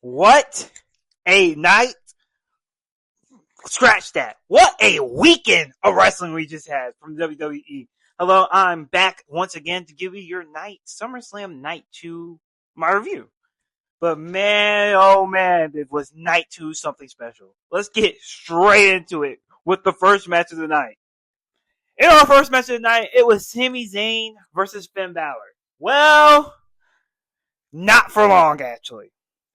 What a night. Scratch that. What a weekend of wrestling we just had from WWE. Hello, I'm back once again to give you your night, SummerSlam Night 2, my review. But man, oh man, it was Night 2 something special. Let's get straight into it with the first match of the night. In our first match of the night, it was Sami Zayn versus Finn Balor. Well, not for long, actually.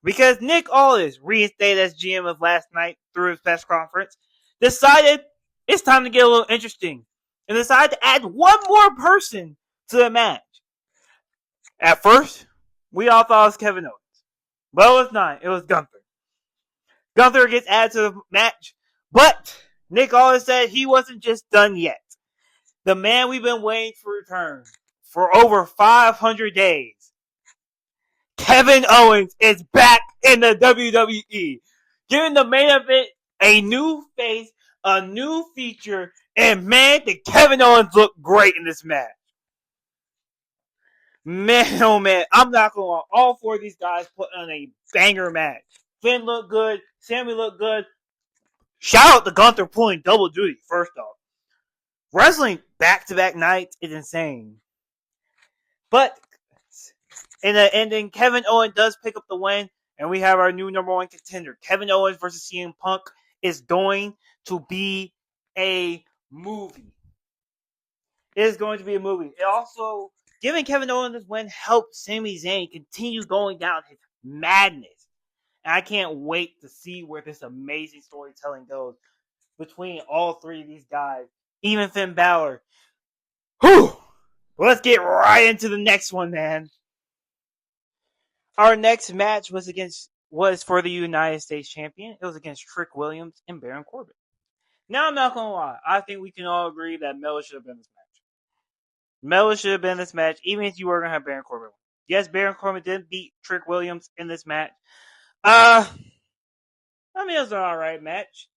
Because Nick Aldis, reinstated as GM of last night through his press conference, decided it's time to get a little interesting and decided to add one more person to the match. At first, we all thought it was Kevin Owens. But it was not. It was Gunther. Gunther gets added to the match, but Nick Aldis said he wasn't just done yet. The man we've been waiting for return for over 500 days. Kevin Owens is back in the WWE, giving the main event a new face, a new feature, and man, did Kevin Owens look great in this match. Man, oh man, I'm not going to lie. All four of these guys put on a banger match. Finn looked good. Sammy looked good. Shout out to Gunther pulling double duty, first off. Wrestling back-to-back nights is insane. But in the ending, Kevin Owens does pick up the win, and we have our new number one contender. Kevin Owens versus CM Punk is going to be a movie. It is going to be a movie. It also, giving Kevin Owens this win helped Sami Zayn continue going down his madness. And I can't wait to see where this amazing storytelling goes between all three of these guys. Even Finn Balor. Whew! Let's get right into the next one, man. Our next match was for the United States Champion. It was against Trick Williams and Baron Corbin. Now, I'm not going to lie. I think we can all agree that Melo should have been this match. Melo should have been this match, even if you were going to have Baron Corbin. Yes, Baron Corbin did beat Trick Williams in this match. I mean, it was an alright match.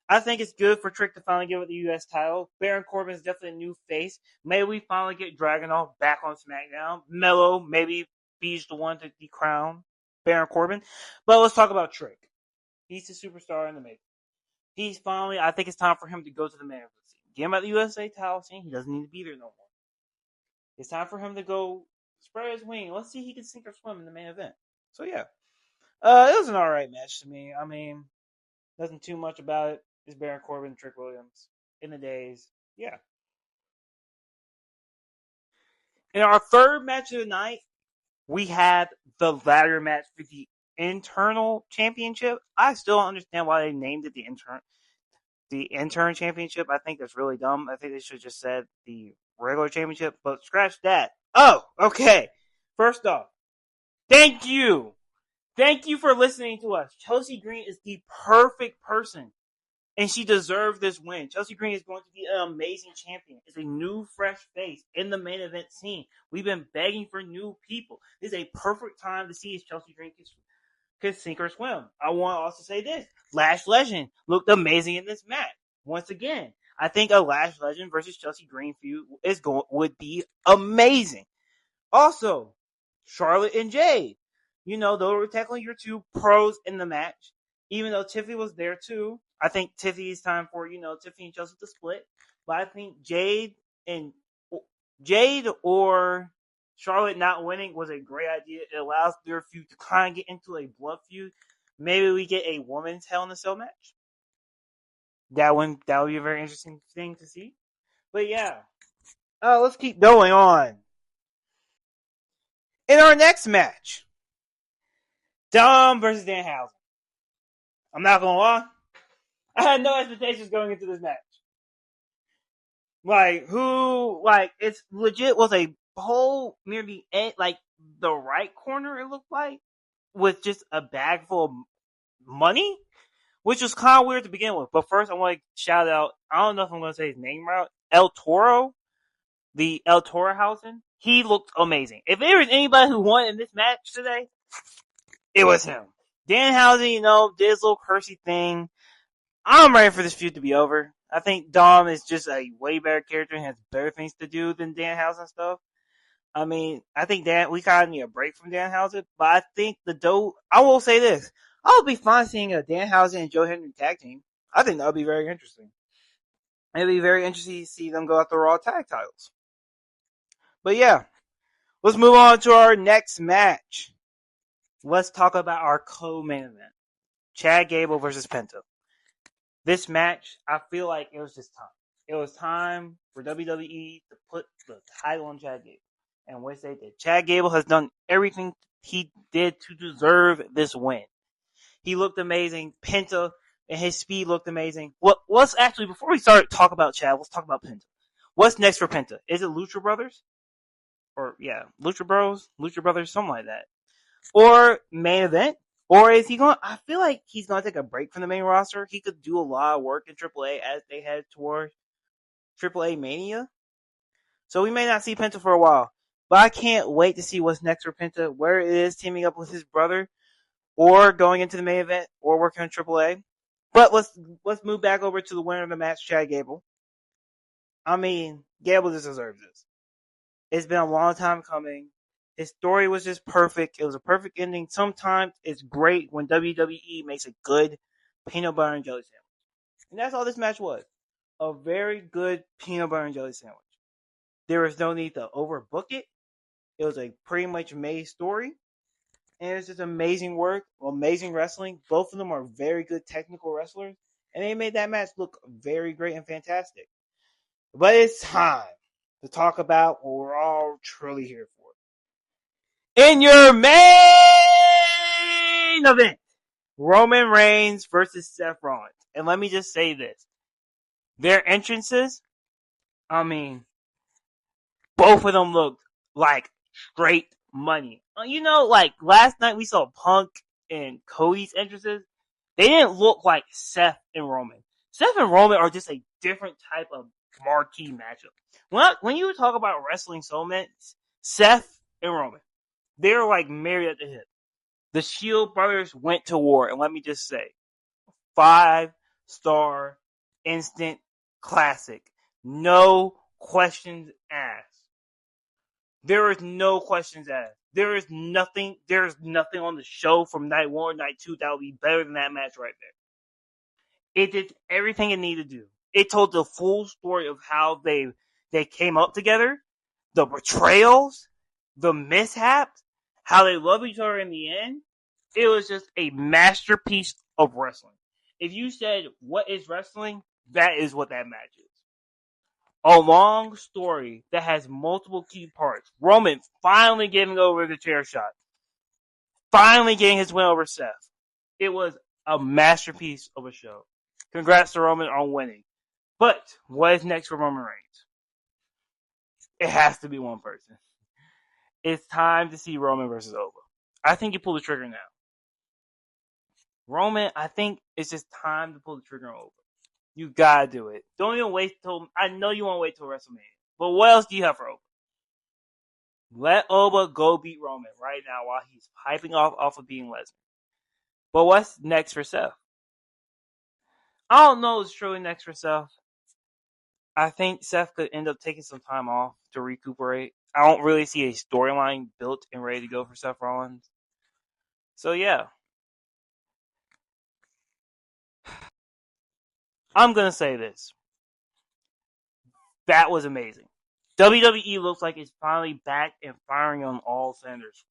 I think it's good for Trick to finally give it the U.S. title. Baron Corbin is definitely a new face. Maybe we finally get Dragunov back on SmackDown. Melo maybe he's the one to decrown Baron Corbin. But let's talk about Trick. He's the superstar in the making. He's finally, I think it's time for him to go to the main event scene. Get him at the USA title scene. He doesn't need to be there no more. It's time for him to go spread his wing. Let's see if he can sink or swim in the main event. So yeah. It was an alright match to me. I mean, nothing too much about it. It's Baron Corbin and Trick Williams in the days. Yeah. In our third match of the night, we had the ladder match for the internal championship. I still don't understand why they named it the intern championship. I think that's really dumb. I think they should have just said the regular championship, but scratch that. Oh, okay. First off, thank you. Thank you for listening to us. Chelsea Green is the perfect person, and she deserved this win. Chelsea Green is going to be an amazing champion. It's a new, fresh face in the main event scene. We've been begging for new people. This is a perfect time to see if Chelsea Green can sink or swim. I want to also say this. Lash Legend looked amazing in this match. Once again, I think a Lash Legend versus Chelsea Green feud would be amazing. Also, Charlotte and Jade. You know, those were technically your two pros in the match. Even though Tiffany was there too. I think Tiffany's time for, Tiffany and Chelsea to split. But I think Jade or Charlotte not winning was a great idea. It allows their feud to kind of get into a blood feud. Maybe we get a women's Hell in a Cell match. That would be a very interesting thing to see. But yeah. Let's keep going on. In our next match, Dom versus Danhausen. I'm not gonna lie. I had no expectations going into this match. It's legit was a hole near the end, the right corner, it looked like, with just a bag full of money, which was kind of weird to begin with. But first, I want to shout out, I don't know if I'm going to say his name right, El Toro, the El Torohausen. He looked amazing. If there was anybody who won in this match today, it was him. Danhausen, did his little cursey thing. I'm ready for this feud to be over. I think Dom is just a way better character and has better things to do than Danhausen stuff. I mean, I think we kind of need a break from Danhausen, but I think I will say this. I would be fine seeing a Danhausen and Joe Henry tag team. I think that would be very interesting. It'd be very interesting to see them go after Raw tag titles. But yeah, let's move on to our next match. Let's talk about our co-main event. Chad Gable versus Penta. This match, I feel like it was just time. It was time for WWE to put the title on Chad Gable. And which they did. Chad Gable has done everything he did to deserve this win. He looked amazing. Penta and his speed looked amazing. Let's actually, before we start talk about Chad, let's talk about Penta. What's next for Penta? Is it Lucha Brothers? Or, yeah, Lucha Bros? Lucha Brothers? Something like that. Or main event? Or is he going? I feel like he's going to take a break from the main roster. He could do a lot of work in AAA as they head toward AAA Mania. So we may not see Penta for a while. But I can't wait to see what's next for Penta, where it is teaming up with his brother, or going into the main event, or working on AAA. But let's move back over to the winner of the match, Chad Gable. I mean, Gable just deserves this. It's been a long time coming. His story was just perfect. It was a perfect ending. Sometimes it's great when WWE makes a good peanut butter and jelly sandwich. And that's all this match was. A very good peanut butter and jelly sandwich. There was no need to overbook it. It was a pretty much made story. And it's just amazing work, amazing wrestling. Both of them are very good technical wrestlers. And they made that match look very great and fantastic. But it's time to talk about what we're all truly here for. In your main event, Roman Reigns versus Seth Rollins. And let me just say this. Their entrances, I mean, both of them looked like straight money. You know, like last night we saw Punk and Cody's entrances. They didn't look like Seth and Roman. Seth and Roman are just a different type of marquee matchup. When you talk about wrestling soulmates, Seth and Roman, they're like married at the hip. The Shield brothers went to war, and let me just say, 5-star instant classic. No questions asked. There is no questions asked. There is nothing on the show from night 1 or night 2 that will be better than that match right there. It did everything it needed to do. It told the full story of how they came up together, the betrayals, the mishaps, how they love each other in the end. It was just a masterpiece of wrestling. If you said, what is wrestling? That is what that match is. A long story that has multiple key parts. Roman finally getting over the chair shot. Finally getting his win over Seth. It was a masterpiece of a show. Congrats to Roman on winning. But what is next for Roman Reigns? It has to be one person. It's time to see Roman versus Oba. I think you pull the trigger now. Roman, I think it's just time to pull the trigger on Oba. You gotta do it. Don't even wait till. I know you want to wait till WrestleMania, but what else do you have for Oba? Let Oba go beat Roman right now while he's piping off of being Lesnar. But what's next for Seth? I don't know what's truly next for Seth. I think Seth could end up taking some time off to recuperate. I don't really see a storyline built and ready to go for Seth Rollins. So yeah. I'm going to say this. That was amazing. WWE looks like it's finally back and firing on all cylinders.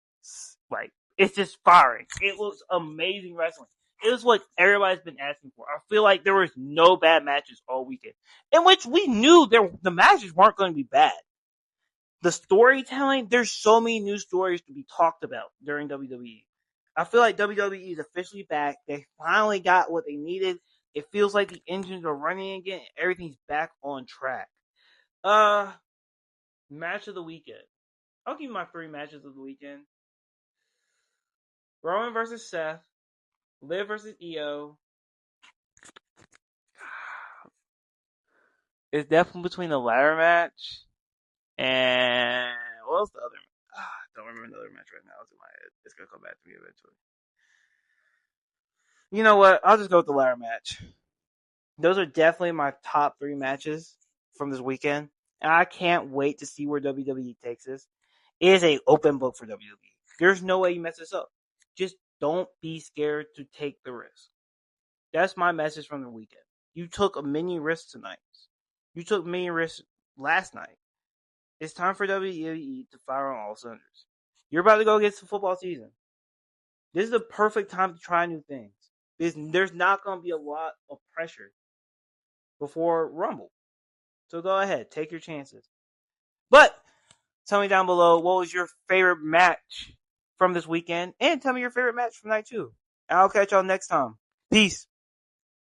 Like, it's just firing. It looks amazing wrestling. It was what everybody's been asking for. I feel like there was no bad matches all weekend. In which we knew the matches weren't going to be bad. The storytelling, there's so many new stories to be talked about during WWE. I feel like WWE is officially back. They finally got what they needed. It feels like the engines are running again. Everything's back on track. Match of the weekend. I'll give you my 3 matches of the weekend. Roman versus Seth. Liv versus Io. It's definitely between the ladder match and what was the other? I don't remember another match right now. It's in my head. It's gonna come back to me eventually. You know what? I'll just go with the ladder match. Those are definitely my top 3 matches from this weekend. And I can't wait to see where WWE takes this. It is an open book for WWE. There's no way you mess this up. Just don't be scared to take the risk. That's my message from the weekend. You took a mini risk tonight. You took mini risks last night. It's time for WWE to fire on all cylinders. You're about to go against the football season. This is the perfect time to try new things. There's not going to be a lot of pressure before Rumble. So go ahead, take your chances. But tell me down below, what was your favorite match from this weekend? And tell me your favorite match from night 2. And I'll catch y'all next time. Peace.